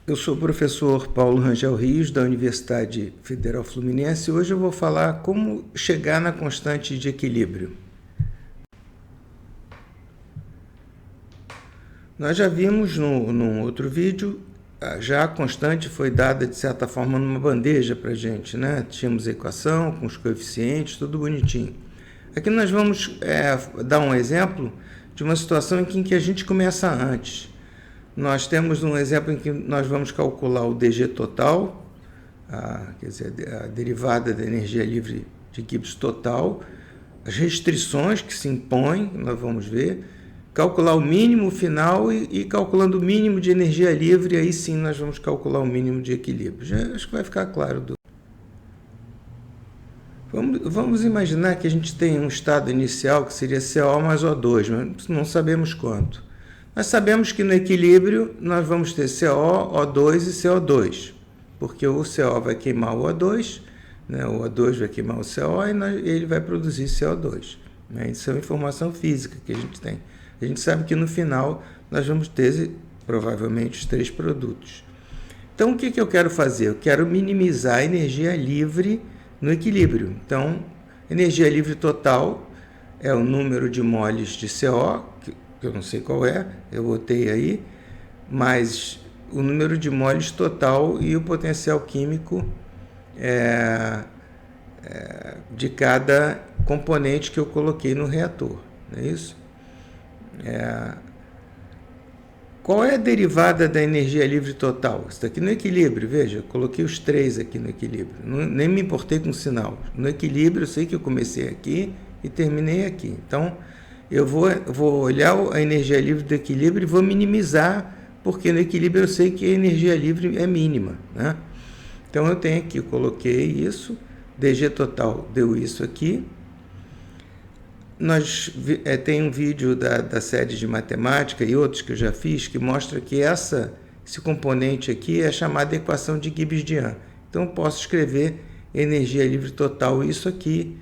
Eu sou o professor Paulo Rangel Rios, da Universidade Federal Fluminense, e hoje eu vou falar como chegar na constante de equilíbrio. Nós já vimos num outro vídeo, já a constante foi dada de certa forma numa bandeja para a gente, né? Tínhamos a equação com os coeficientes, tudo bonitinho. Aqui nós vamos dar um exemplo de uma situação em que a gente começa antes. Nós temos um exemplo em que nós vamos calcular o DG total, quer dizer, a derivada da energia livre de Gibbs total, as restrições que se impõem, nós vamos ver, calcular o mínimo final e calculando o mínimo de energia livre, aí sim nós vamos calcular o mínimo de equilíbrio. Já acho que vai ficar claro. Vamos imaginar que a gente tem um estado inicial que seria CO mais O2, mas não sabemos quanto. Nós sabemos que no equilíbrio nós vamos ter CO, O2 e CO2, porque o CO vai queimar o O2, né? O O2 vai queimar o CO e ele vai produzir CO2. Né? Isso é informação física que a gente tem. A gente sabe que no final nós vamos ter provavelmente os três produtos. Então o que eu quero fazer? Eu quero minimizar a energia livre no equilíbrio. Então, energia livre total é o número de moles de CO, que eu não sei qual é, eu botei aí, mais o número de moles total e o potencial químico de cada componente que eu coloquei no reator, não é isso? Qual é a derivada da energia livre total? Isso aqui no equilíbrio, veja, eu coloquei os três aqui no equilíbrio, nem me importei com o sinal. No equilíbrio, eu sei que eu comecei aqui e terminei aqui. Então, eu vou olhar a energia livre do equilíbrio e vou minimizar, porque no equilíbrio eu sei que a energia livre é mínima, né? Então, eu tenho aqui, eu coloquei isso, DG total deu isso aqui. Tem um vídeo da série de matemática e outros que eu já fiz que mostra que esse componente aqui é chamada equação de Gibbs-Dian. Então, eu posso escrever energia livre total isso aqui.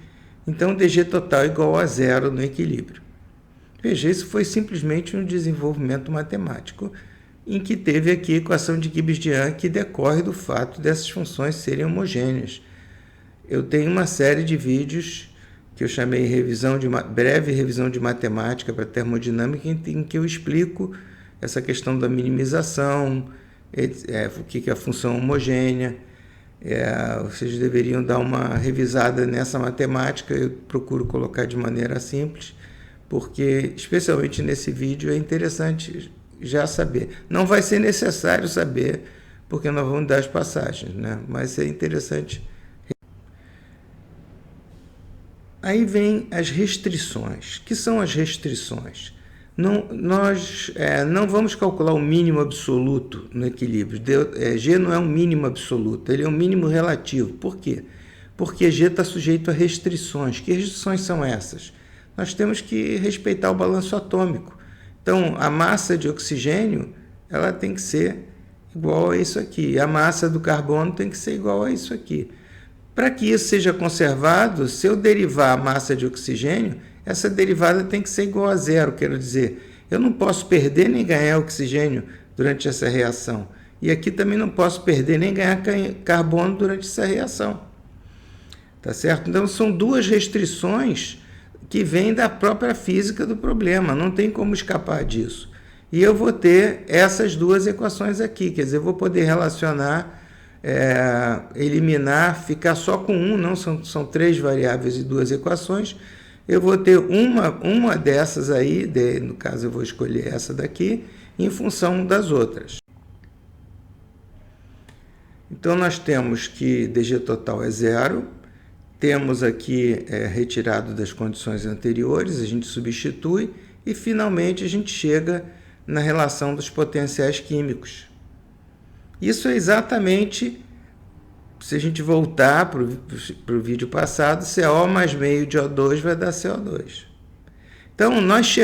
Então, DG total é igual a zero no equilíbrio. Veja, isso foi simplesmente um desenvolvimento matemático em que teve aqui a equação de Gibbs-Dian que decorre do fato dessas funções serem homogêneas. Eu tenho uma série de vídeos que eu chamei breve revisão de matemática para termodinâmica, em que eu explico essa questão da minimização, o que é a função homogênea. Vocês deveriam dar uma revisada nessa matemática, eu procuro colocar de maneira simples, porque, especialmente nesse vídeo, é interessante já saber. Não vai ser necessário saber, porque nós vamos dar as passagens, né? Mas é interessante. Aí vem as restrições. Que são as restrições? Nós não vamos calcular o mínimo absoluto no equilíbrio. G não é um mínimo absoluto, ele é um mínimo relativo. Por quê? Porque G está sujeito a restrições. Que restrições são essas? Nós temos que respeitar o balanço atômico. Então, a massa de oxigênio ela tem que ser igual a isso aqui. A massa do carbono tem que ser igual a isso aqui. Para que isso seja conservado, se eu derivar a massa de oxigênio, essa derivada tem que ser igual a zero. Quero dizer, eu não posso perder nem ganhar oxigênio durante essa reação. E aqui também não posso perder nem ganhar carbono durante essa reação. Tá certo? Então, são duas restrições que vêm da própria física do problema. Não tem como escapar disso. E eu vou ter essas duas equações aqui. Quer dizer, eu vou poder relacionar, eliminar, ficar só com um, não são três variáveis e duas equações. Eu vou ter uma dessas aí, no caso eu vou escolher essa daqui, em função das outras. Então nós temos que DG total é zero, temos aqui retirado das condições anteriores, a gente substitui e finalmente a gente chega na relação dos potenciais químicos. Isso é exatamente, se a gente voltar para o vídeo passado, CO mais meio de O2 vai dar CO2. Então, nós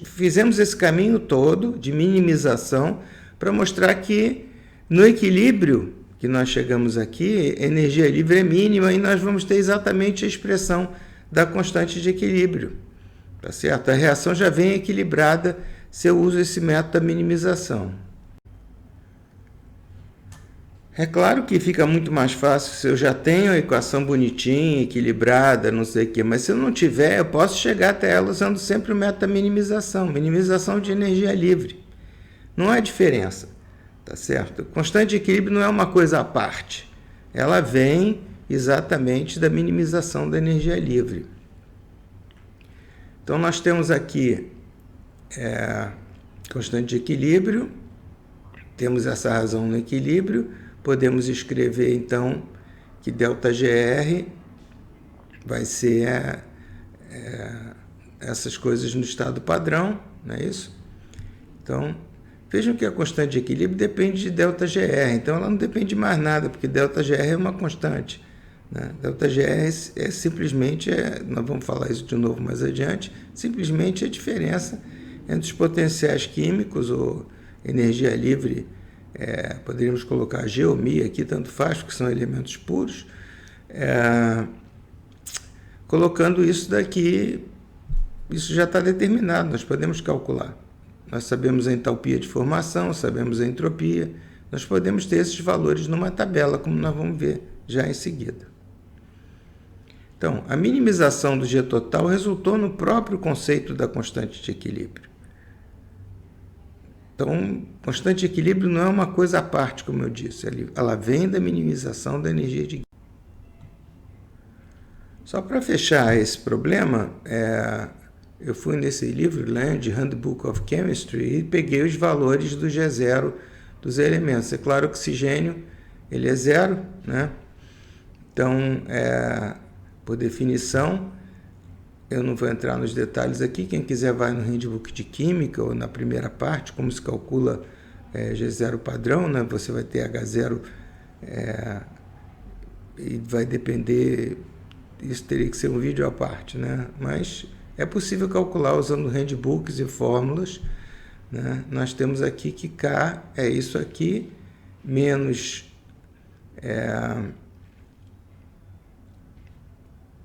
fizemos esse caminho todo de minimização para mostrar que no equilíbrio que nós chegamos aqui, a energia livre é mínima e nós vamos ter exatamente a expressão da constante de equilíbrio. Tá certo? A reação já vem equilibrada se eu uso esse método da minimização. É claro que fica muito mais fácil se eu já tenho a equação bonitinha, equilibrada, não sei o quê, mas se eu não tiver, eu posso chegar até ela usando sempre o método da minimização, minimização de energia livre. Não há diferença, tá certo? Constante de equilíbrio não é uma coisa à parte. Ela vem exatamente da minimização da energia livre. Então, nós temos aqui constante de equilíbrio, temos essa razão no equilíbrio, podemos escrever, então, que ΔGR vai ser essas coisas no estado padrão, não é isso? Então, vejam que a constante de equilíbrio depende de ΔGR, então ela não depende de mais nada, porque ΔGR é uma constante. Né? ΔGR é simplesmente, nós vamos falar isso de novo mais adiante, simplesmente a diferença entre os potenciais químicos ou energia livre, poderíamos colocar geomia aqui, tanto faz, porque são elementos puros, colocando isso daqui, isso já está determinado, nós podemos calcular. Nós sabemos a entalpia de formação, sabemos a entropia, nós podemos ter esses valores numa tabela, como nós vamos ver já em seguida. Então, a minimização do G total resultou no próprio conceito da constante de equilíbrio. Então, constante de equilíbrio não é uma coisa à parte, como eu disse, ela vem da minimização da energia de. Só para fechar esse problema, eu fui nesse livro, Land Handbook of Chemistry, e peguei os valores do G0 dos elementos. É claro que o oxigênio ele é zero, né? Então, por definição, eu não vou entrar nos detalhes aqui, quem quiser vai no Handbook de Química ou na primeira parte, como se calcula G0 padrão, né? Você vai ter H0 e vai depender, isso teria que ser um vídeo à parte, né? Mas é possível calcular usando handbooks e fórmulas, né? Nós temos aqui que K é isso aqui, menos...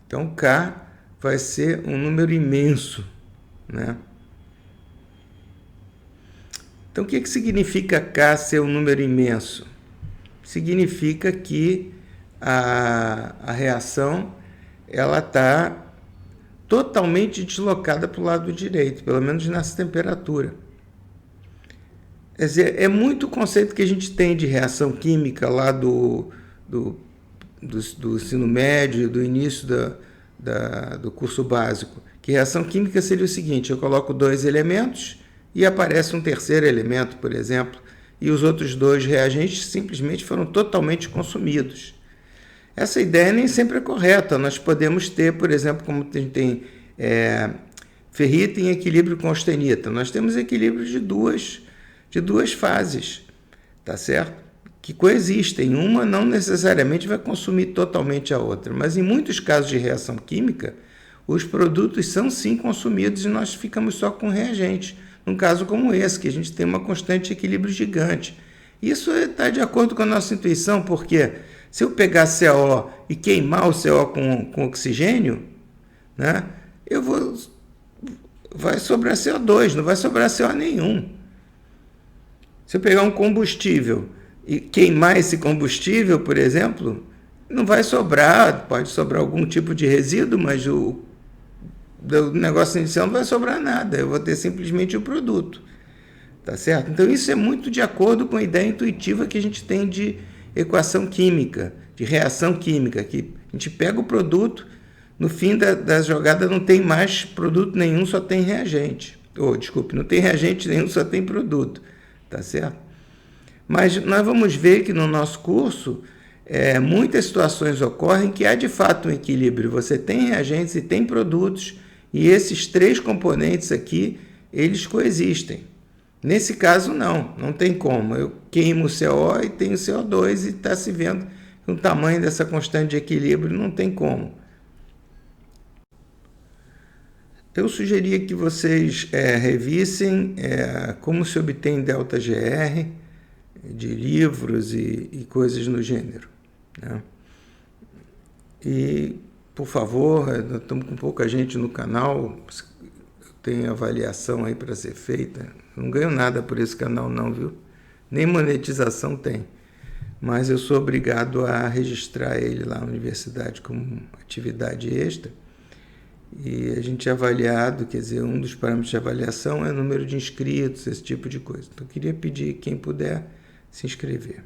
Então, K vai ser um número imenso, né? Então, o que significa K ser um número imenso? Significa que a reação ela está totalmente deslocada para o lado direito, pelo menos nessa temperatura. Quer dizer, é muito o conceito que a gente tem de reação química lá do ensino médio, do início do curso básico, que reação química seria o seguinte: eu coloco dois elementos e aparece um terceiro elemento, por exemplo, e os outros dois reagentes simplesmente foram totalmente consumidos. Essa ideia nem sempre é correta. Nós podemos ter, por exemplo, como a gente tem ferrita em equilíbrio com austenita, nós temos equilíbrio de duas fases, tá certo? Que coexistem. Uma não necessariamente vai consumir totalmente a outra, mas em muitos casos de reação química, os produtos são sim consumidos e nós ficamos só com reagentes. Num caso como esse, que a gente tem uma constante de equilíbrio gigante. Isso está de acordo com a nossa intuição, porque se eu pegar CO e queimar o CO com oxigênio, né, vai sobrar CO2, não vai sobrar CO nenhum. Se eu pegar um combustível e queimar esse combustível, por exemplo, não vai sobrar, pode sobrar algum tipo de resíduo, mas do negócio inicial não vai sobrar nada, eu vou ter simplesmente o produto, tá certo? Então isso é muito de acordo com a ideia intuitiva que a gente tem de equação química, de reação química, que a gente pega o produto, no fim da jogada não tem mais produto nenhum, só tem reagente. Desculpe, não tem reagente nenhum, só tem produto, tá certo? Mas nós vamos ver que no nosso curso, muitas situações ocorrem que há de fato um equilíbrio. Você tem reagentes e tem produtos, e esses três componentes aqui, eles coexistem. Nesse caso, não tem como. Eu queimo o CO e tenho CO2 e está se vendo que o tamanho dessa constante de equilíbrio não tem como. Eu sugeria que vocês revissem como se obtém ΔGR de livros e coisas no gênero, né? E, por favor, nós estamos com pouca gente no canal, tem avaliação aí para ser feita. Não ganho nada por esse canal não, viu? Nem monetização tem. mas eu sou obrigado a registrar ele lá na universidade como atividade extra. E a gente é avaliado, quer dizer, um dos parâmetros de avaliação é o número de inscritos, esse tipo de coisa. Então, eu queria pedir quem puder se inscrever.